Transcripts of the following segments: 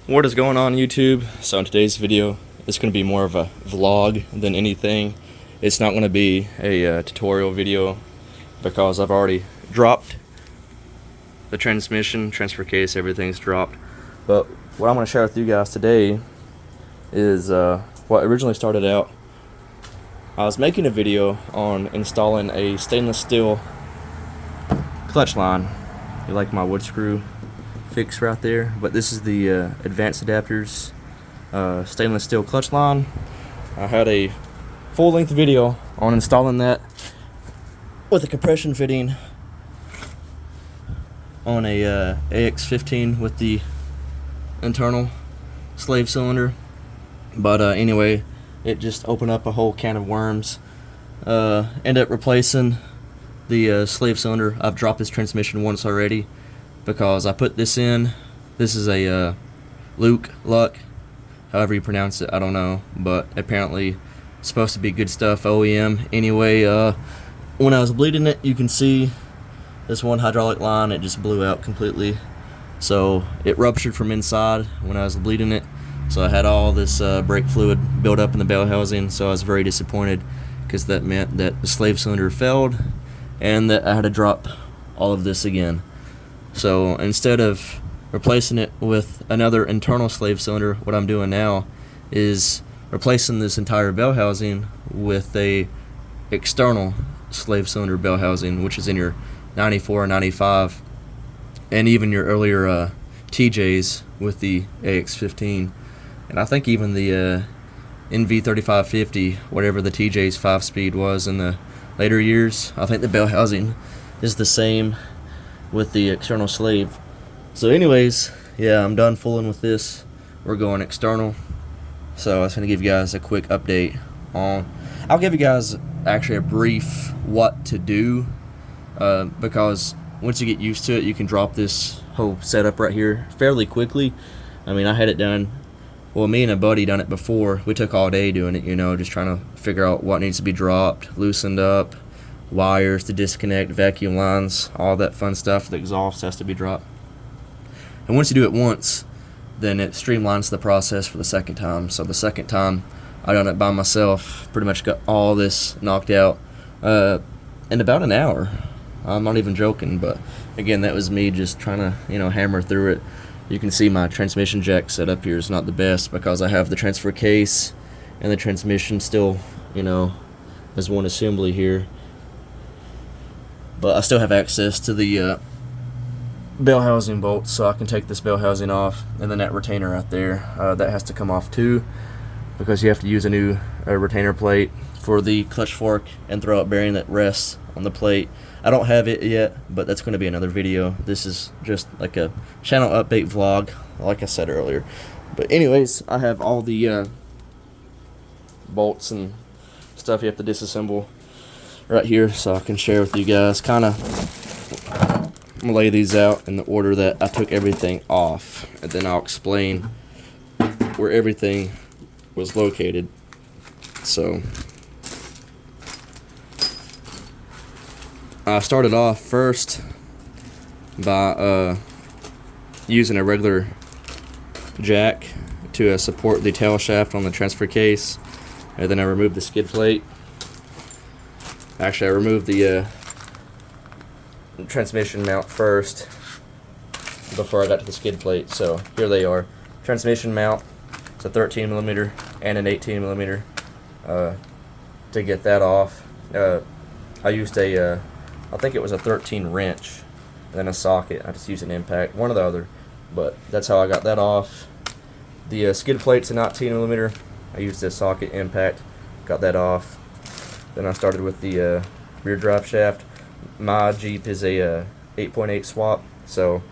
What is going on, YouTube? So in today's video, it's going to be more of a vlog than anything. It's not going to be a tutorial video because I've already dropped the transmission, transfer case, everything's dropped. But what I'm going to share with you guys today is what originally started out. I was making a video on installing a stainless steel clutch line. You like my wood screw fix right there, but this is the advanced adapters stainless steel clutch line. I had a full-length video on installing that with a compression fitting on a AX15 with the internal slave cylinder, but anyway, it just opened up a whole can of worms. End up replacing the slave cylinder. I've dropped this transmission once already because I put this in. This is a Luck, however you pronounce it, I don't know, but apparently it's supposed to be good stuff, OEM. Anyway, when I was bleeding it, you can see this one hydraulic line, it just blew out completely. So it ruptured from inside when I was bleeding it. So I had all this brake fluid built up in the bell housing, so I was very disappointed because that meant that the slave cylinder failed and that I had to drop all of this again. So instead of replacing it with another internal slave cylinder, what I'm doing now is replacing this entire bell housing with a external slave cylinder bell housing, which is in your 94 and 95 and even your earlier TJs with the AX15, and I think even the NV3550, whatever the TJ's 5-speed was in the later years. I think the bell housing is the same with the external slave. So anyways, yeah, I'm done fooling with this. We're going external. So I was going to give you guys a quick update on, I'll give you guys actually a brief what to do, because once you get used to it, you can drop this whole setup right here fairly quickly. I mean, I had it done, well, me and a buddy done it before. We took all day doing it, you know, just trying to figure out what needs to be dropped, loosened up, wires to disconnect, vacuum lines, all that fun stuff. The exhaust has to be dropped. And once you do it once, then it streamlines the process for the second time. So the second time, I done it by myself, pretty much got all this knocked out in about an hour. I'm not even joking, but again, that was me just trying to, you know, hammer through it. You can see my transmission jack setup here is not the best because I have the transfer case and the transmission still, you know, as one assembly here. But I still have access to the bell housing bolts, so I can take this bell housing off, and then that retainer right there, that has to come off too, because you have to use a new retainer plate for the clutch fork and throwout bearing that rests on the plate. I don't have it yet, but that's going to be another video. This is just like a channel update vlog, like I said earlier. But anyways, I have all the bolts and stuff you have to disassemble right here, so I can share with you guys. Kind of, I'm gonna lay these out in the order that I took everything off, and then I'll explain where everything was located. So I started off first by using a regular jack to support the tail shaft on the transfer case, and then I removed the skid plate. Actually, I removed the transmission mount first before I got to the skid plate. So here they are. Transmission mount. It's a 13mm and an 18mm. To get that off, I used a I think it was a 13 wrench and then a socket. I just used an impact, one or the other, but that's how I got that off. The skid plate's a 19mm. I used a socket impact, got that off. Then I started with the rear drive shaft. My Jeep is a 8.8 swap, so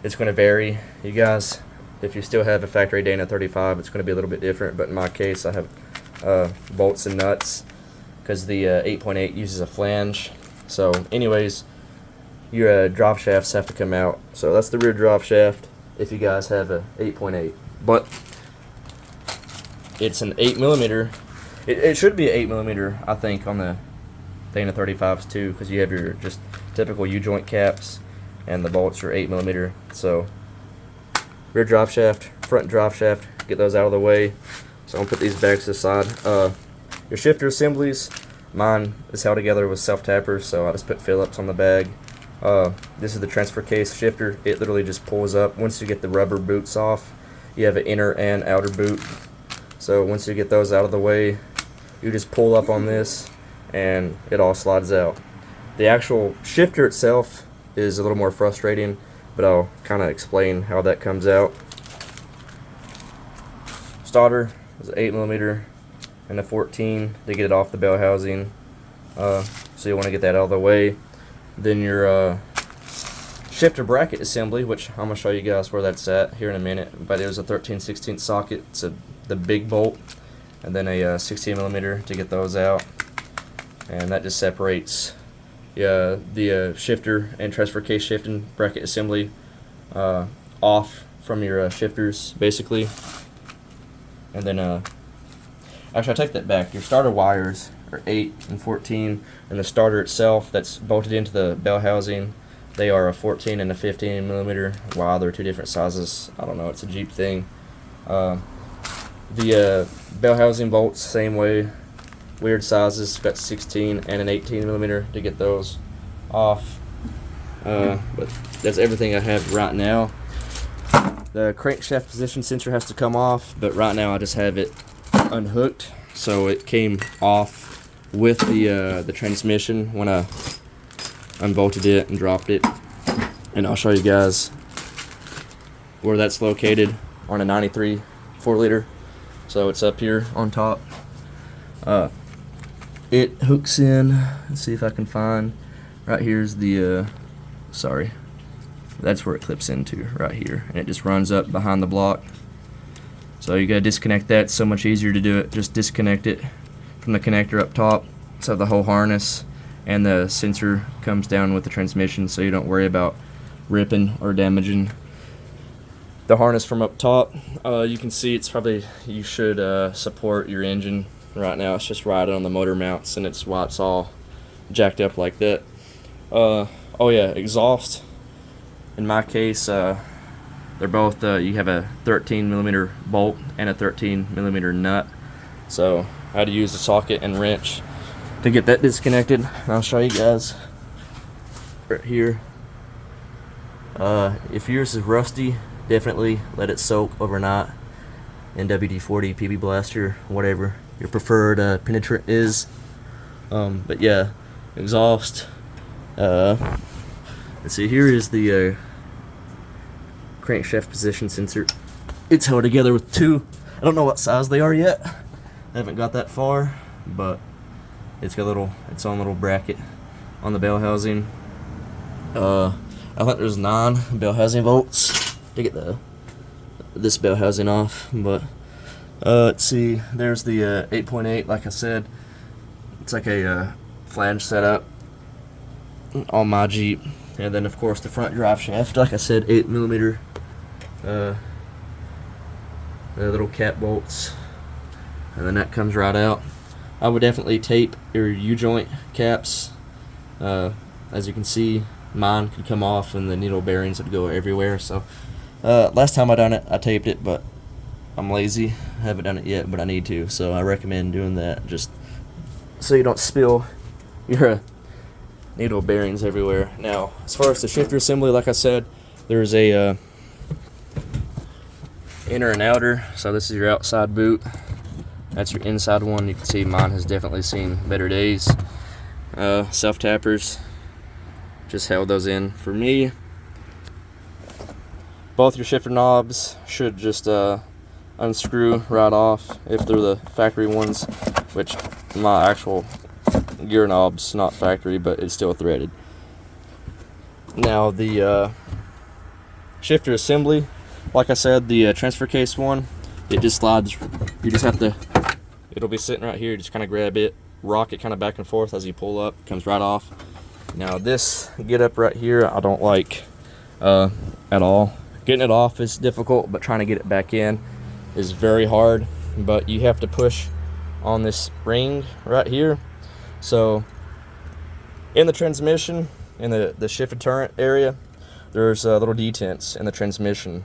it's going to vary. You guys, if you still have a factory Dana 35, it's going to be a little bit different, but in my case, I have bolts and nuts because the 8.8 uses a flange. So anyways, your drive shafts have to come out. So that's the rear drive shaft if you guys have a 8.8, but it's an 8mm. It should be an 8mm, I think, on the Dana 35s too, because you have your just typical U-joint caps, and the bolts are 8mm. So rear drive shaft, front drive shaft, get those out of the way. So I'm gonna put these bags to the side. Your shifter assemblies, mine is held together with self-tappers, so I just put Phillips on the bag. This is the transfer case shifter. It literally just pulls up. Once you get the rubber boots off, you have an inner and outer boot. So once you get those out of the way, you just pull up on this and it all slides out. The actual shifter itself is a little more frustrating, but I'll kind of explain how that comes out. Starter is an 8mm and a 14 to get it off the bell housing. So you want to get that out of the way. Then your shifter bracket assembly, which I'm going to show you guys where that's at here in a minute. But it was a 13/16 socket. It's the big bolt, and then a 16mm to get those out. And that just separates the shifter and transfer case shifting bracket assembly off from your shifters, basically. And then actually, I take that back. Your starter wires are 8 and 14, and the starter itself that's bolted into the bell housing, they are a 14 and a 15mm. Wow, they're two different sizes. I don't know, it's a Jeep thing. The bell housing bolts, same way, weird sizes. Got 16 and an 18mm to get those off. But that's everything I have right now. The crankshaft position sensor has to come off, but right now I just have it unhooked, so it came off with the transmission when I unbolted it and dropped it. And I'll show you guys where that's located on a 93 4-liter. So it's up here on top. It hooks in. Let's see if I can find. Right here's the sorry, that's where it clips into, right here, and it just runs up behind the block. So you gotta disconnect that. It's so much easier to do it. Just disconnect it from the connector up top, so the whole harness and the sensor comes down with the transmission, so you don't worry about ripping or damaging the harness from up top. You can see it's probably, you should support your engine. Right now it's just riding on the motor mounts, and it's why it's all jacked up like that. Oh yeah, exhaust. In my case, they're both, you have a 13mm bolt and a 13mm nut. So I had to use a socket and wrench to get that disconnected. I'll show you guys right here. If yours is rusty, definitely let it soak overnight in WD-40, PB Blaster, whatever your preferred penetrant is. But yeah, exhaust. Let's see, here is the crankshaft position sensor. It's held together with two, I don't know what size they are yet. I haven't got that far, but it's got its own little bracket on the bell housing. I think there's 9 bell housing bolts to get this bell housing off, but let's see, there's the 8.8, like I said. It's like a flange setup on my Jeep. And then of course the front drive shaft, like I said, 8mm the little cap bolts, and then that comes right out. I would definitely tape your U-joint caps. As you can see, mine could come off and the needle bearings would go everywhere. So last time I done it, I taped it, but I'm lazy. I haven't done it yet, but I need to. So I recommend doing that, just so you don't spill your needle bearings everywhere. Now, as far as the shifter assembly, like I said, there's a inner and outer. So this is your outside boot. That's your inside one. You can see mine has definitely seen better days. Self-tappers, just held those in for me. Both your shifter knobs should just unscrew right off if they're the factory ones, which my actual gear knob's not factory, but it's still threaded. Now the shifter assembly, like I said, the transfer case one, it just slides. You just have to, it'll be sitting right here, just kind of grab it, rock it kind of back and forth as you pull up, comes right off. Now this get up right here I don't like at all. Getting it off is difficult, but trying to get it back in is very hard. But you have to push on this ring right here. So in the transmission, in the shift deterrent area, there's little detents in the transmission,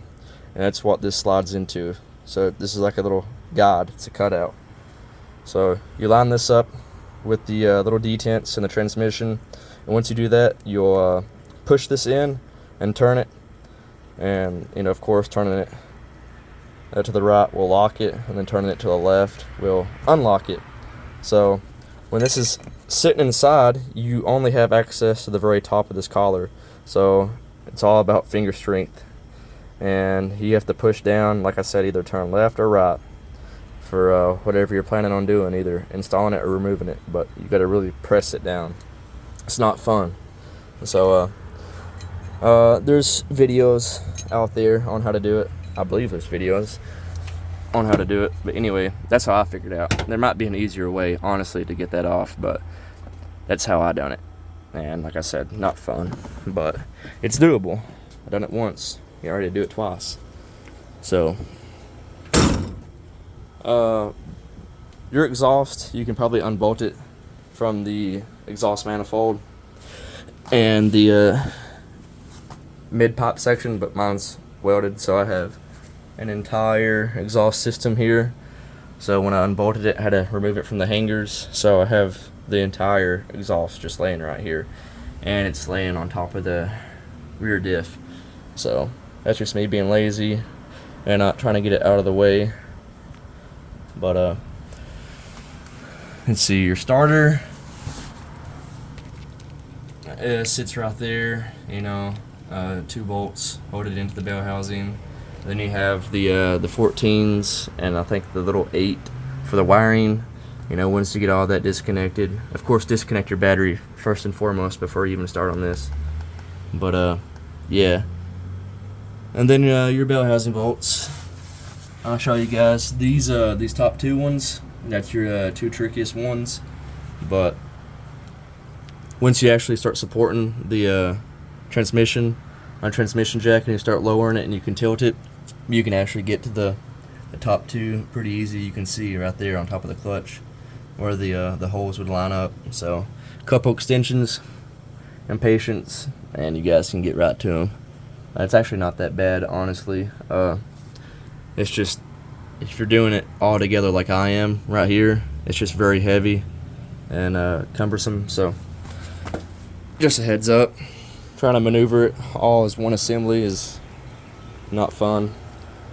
and that's what this slides into. So this is like a little guide, it's a cutout. So you line this up with the little detents in the transmission, and once you do that, you'll push this in and turn it, and of course turning it to the right will lock it, and then turning it to the left will unlock it. So when this is sitting inside, you only have access to the very top of this collar, so it's all about finger strength, and you have to push down, like I said, either turn left or right for whatever you're planning on doing, either installing it or removing it, but you got to really press it down. It's not fun. So there's videos out there on how to do it. I believe there's videos on how to do it, but anyway, that's how I figured out. There might be an easier way, honestly, to get that off, but that's how I done it. And like I said, not fun, but it's doable. I done it once. You already do it twice. So your exhaust, you can probably unbolt it from the exhaust manifold and the mid pipe section, but mine's welded, so I have an entire exhaust system here. So when I unbolted it, I had to remove it from the hangers, so I have the entire exhaust just laying right here, and it's laying on top of the rear diff. So that's just me being lazy and not trying to get it out of the way. But let's see, your starter sits right there, 2 bolts hold it into the bell housing. Then you have the 14s, and I think the little 8 for the wiring. Once you get all that disconnected, of course disconnect your battery first and foremost before you even start on this. But yeah, and then your bell housing bolts. I'll show you guys these top 2 ones. That's your 2 trickiest ones, but once you actually start supporting the transmission on transmission jack and you start lowering it and you can tilt it, you can actually get to the top 2 pretty easy. You can see right there on top of the clutch where the holes would line up. So couple extensions and patience, and you guys can get right to them. It's actually not that bad, honestly. It's just, if you're doing it all together like I am right here, it's just very heavy and cumbersome. So just a heads up, trying to maneuver it all as one assembly is not fun.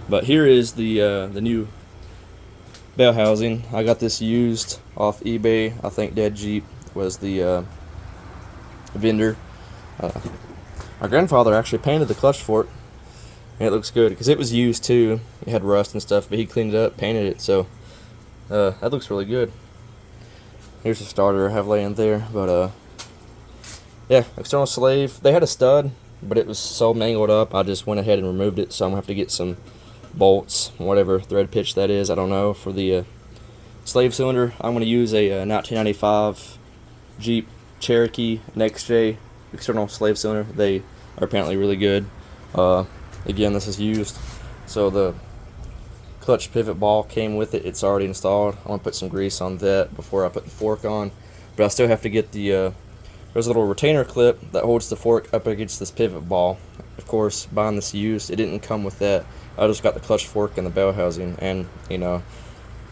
But here is the new bell housing. I got this used off eBay. I think Dead Jeep was the vendor. My grandfather actually painted the clutch fork, and it looks good because it was used too. It had rust and stuff, but he cleaned it up, painted it, so that looks really good. Here's the starter I have laying there, but yeah, external slave. They had a stud, but it was so mangled up, I just went ahead and removed it, so I'm gonna have to get some bolts, whatever thread pitch that is, I don't know, for the slave cylinder. I'm gonna use a 1995 Jeep Cherokee NextJ external slave cylinder. They are apparently really good. Again, this is used, so the clutch pivot ball came with it. It's already installed. I'm gonna put some grease on that before I put the fork on, but I still have to get the there's a little retainer clip that holds the fork up against this pivot ball. Of course, buying this used, it didn't come with that. I just got the clutch fork and the bell housing, and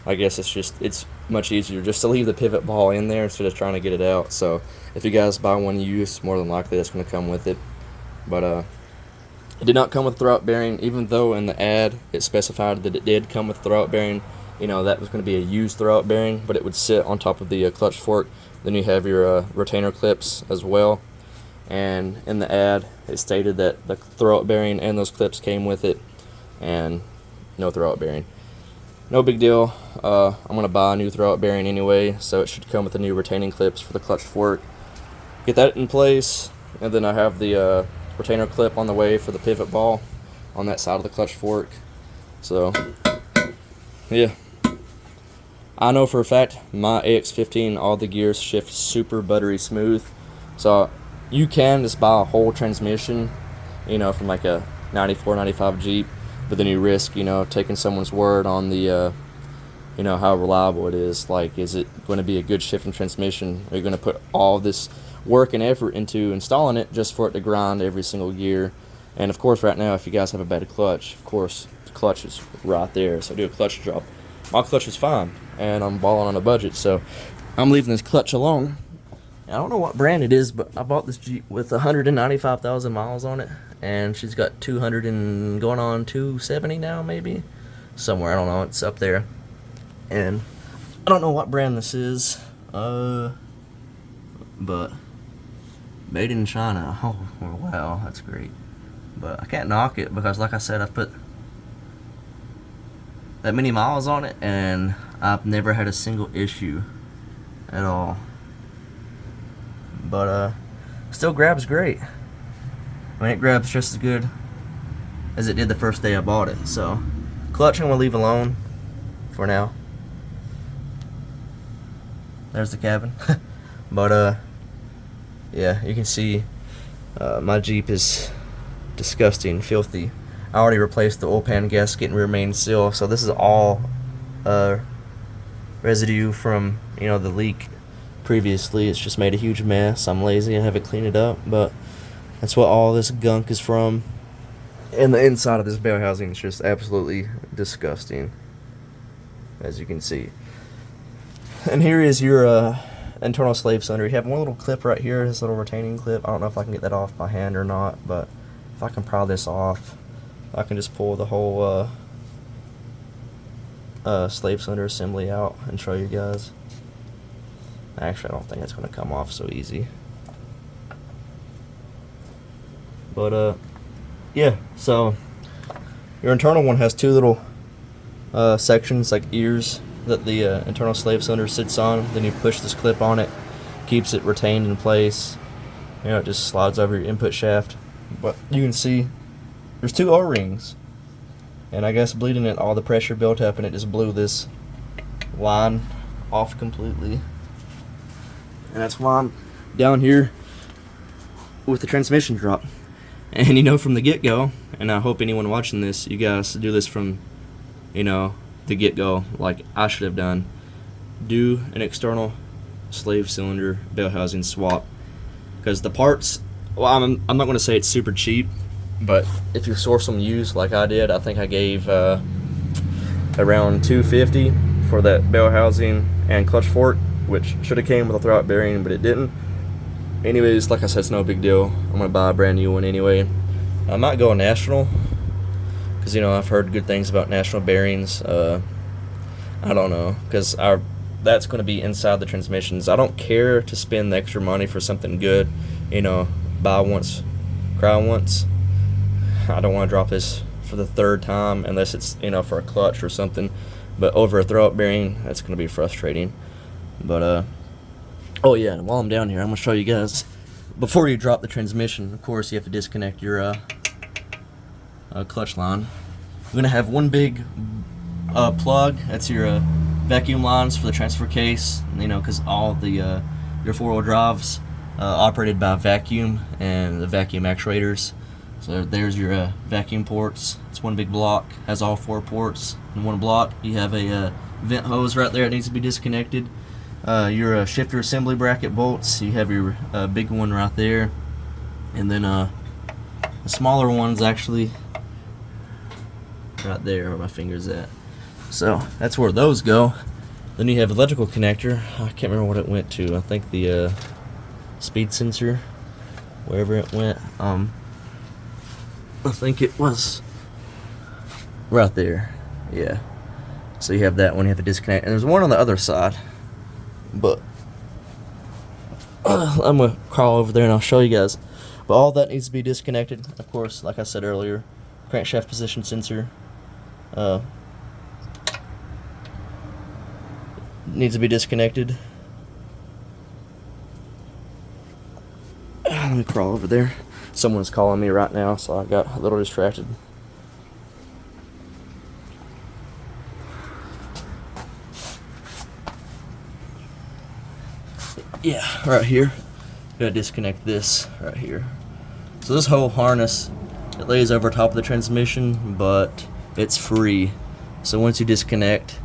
I guess it's much easier just to leave the pivot ball in there instead of trying to get it out. So if you guys buy one used, more than likely that's going to come with it. But it did not come with throwout bearing, even though in the ad it specified that it did come with throwout bearing. That was going to be a used throwout bearing, but it would sit on top of the clutch fork. Then you have your retainer clips as well, and in the ad it stated that the throwout bearing and those clips came with it, and no throwout bearing. No big deal. I'm going to buy a new throwout bearing anyway, so it should come with the new retaining clips for the clutch fork. Get that in place, and then I have the retainer clip on the way for the pivot ball on that side of the clutch fork. So yeah, I know for a fact my AX15, all the gears shift super buttery smooth, so you can just buy a whole transmission, from like a 94, 95 Jeep, but then you risk, taking someone's word on the, how reliable it is. Like, is it going to be a good shifting transmission? Are you going to put all this work and effort into installing it just for it to grind every single gear? And of course, right now, if you guys have a bad clutch, of course, the clutch is right there. So do a clutch drop. My clutch is fine, and I'm balling on a budget, so I'm leaving this clutch alone. I don't know what brand it is, but I bought this Jeep with 195,000 miles on it, and she's got 200 and going on 270 now, maybe somewhere. I don't know. It's up there, and I don't know what brand this is. But made in China. Oh wow, that's great. But I can't knock it because, like I said, I've put that many miles on it, and I've never had a single issue at all. But still grabs great. I mean, it grabs just as good as it did the first day I bought it. So clutch I'm gonna leave alone for now. There's the cabin. But yeah, you can see my Jeep is disgusting, filthy. I already replaced the oil pan gasket and rear main seal, so this is all residue from, you know, the leak previously. It's just made a huge mess. I'm lazy, I haven't cleaned it up, but that's what all this gunk is from. And the inside of this bell housing is just absolutely disgusting, as you can see. And here is your internal slave cylinder. You have one little clip right here, this little retaining clip. I don't know if I can get that off by hand or not, but if I can pry this off, I can just pull the whole slave cylinder assembly out and show you guys. Actually, I don't think it's going to come off so easy. But yeah, so your internal one has two little sections, like ears, that the internal slave cylinder sits on. Then you push this clip on it, keeps it retained in place. You know, it just slides over your input shaft. But you can see there's two O-rings, and I guess bleeding it, all the pressure built up, and it just blew this line off completely. And that's why I'm down here with the transmission drop. And you know, from the get-go, and I hope anyone watching this, you guys do this from, you know, the get-go, like I should have done. Do an external slave cylinder bell housing swap, because the parts, well, I'm not going to say it's super cheap, but if you source them used like I did, I think I gave around $250 for that bell housing and clutch fork, which should have came with a throwout bearing, but it didn't. Anyways, like I said, it's no big deal. I'm gonna buy a brand new one anyway. I might go national, because, you know, I've heard good things about national bearings. I don't know, because that's going to be inside the transmissions. I don't care to spend the extra money for something good. You know, buy once, cry once. I don't want to drop this for the third time unless it's, you know, for a clutch or something. But over a throwout bearing, that's going to be frustrating. But oh yeah, while I'm down here, I'm going to show you guys, before you drop the transmission, of course, you have to disconnect your clutch line. You're going to have one big plug. That's your vacuum lines for the transfer case, you know, because all the your four-wheel drives operated by vacuum and the vacuum actuators. So there's your vacuum ports. It's one big block, has all four ports in one block. You have a vent hose right there that needs to be disconnected. Your shifter assembly bracket bolts, you have your big one right there, and then the smaller one's actually right there where my finger's at. So that's where those go. Then you have electrical connector. I can't remember what it went to. I think the speed sensor, wherever it went. I think it was right there. Yeah. So you have that one you have to disconnect, and there's one on the other side. But I'm gonna crawl over there and I'll show you guys. But all that needs to be disconnected. Of course, like I said earlier, crankshaft position sensor needs to be disconnected. Let me crawl over there. Someone's calling me right now, so I got a little distracted. Yeah, right here. Gotta disconnect this right here. So this whole harness, it lays over top of the transmission, but it's free. So once you disconnect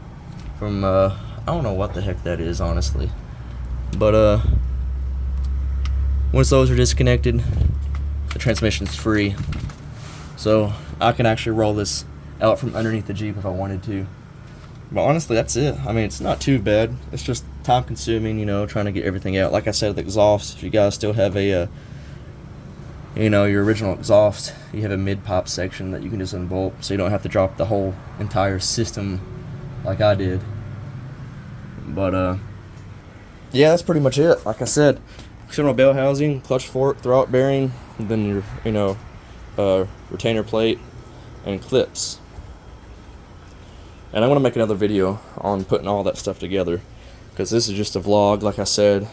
from I don't know what the heck that is, honestly, but once those are disconnected, the transmission's free. so I can actually roll this out from underneath the Jeep if I wanted to. But honestly, that's it. I mean, it's not too bad. It's just time consuming, you know, trying to get everything out. Like I said, the exhaust, if you guys still have a you know, your original exhaust, you have a mid-pop section that you can just unbolt, so you don't have to drop the whole entire system like I did. But yeah, that's pretty much it. Like I said, external bell housing, clutch fork, throwout bearing, and then your, you know, retainer plate and clips. And I'm going to make another video on putting all that stuff together, because this is just a vlog. Like I said,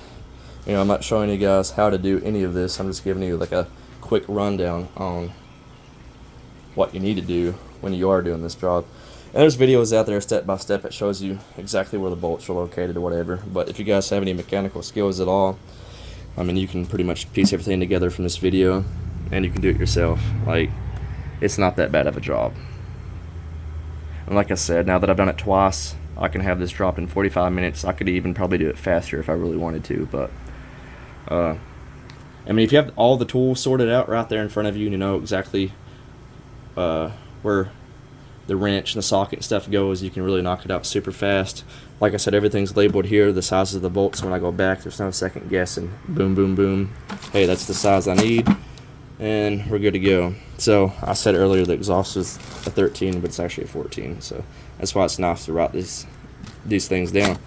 you know, I'm not showing you guys how to do any of this. I'm just giving you like a quick rundown on what you need to do when you are doing this job. And there's videos out there step by step that shows you exactly where the bolts are located or whatever. But if you guys have any mechanical skills at all, I mean, you can pretty much piece everything together from this video, and you can do it yourself. Like, it's not that bad of a job. And like I said, now that I've done it twice, I can have this drop in 45 minutes. I could even probably do it faster if I really wanted to. But I mean, if you have all the tools sorted out right there in front of you, and you know exactly where the wrench and the socket and stuff goes, you can really knock it out super fast. Like I said, everything's labeled here, the sizes of the bolts. So when I go back, there's no second guessing. Boom, boom, boom. Hey, that's the size I need, and we're good to go. So I said earlier the exhaust is a 13, but it's actually a 14. So that's why it's nice to write these things down.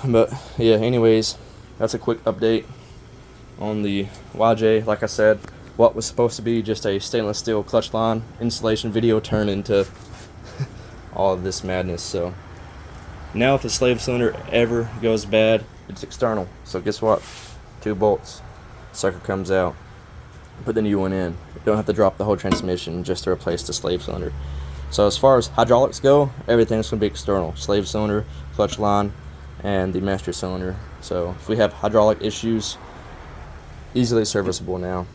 But yeah, anyways, that's a quick update on the YJ. Like I said, what was supposed to be just a stainless steel clutch line installation video turned into all of this madness. So now if the slave cylinder ever goes bad, it's external. So guess what? 2 bolts. Sucker comes out. Put the new one in. You don't have to drop the whole transmission just to replace the slave cylinder. So as far as hydraulics go, everything's going to be external. Slave cylinder, clutch line, and the master cylinder. So if we have hydraulic issues, easily serviceable now.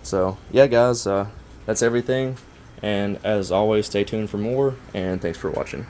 So yeah, guys, that's everything. And as always, stay tuned for more, and thanks for watching.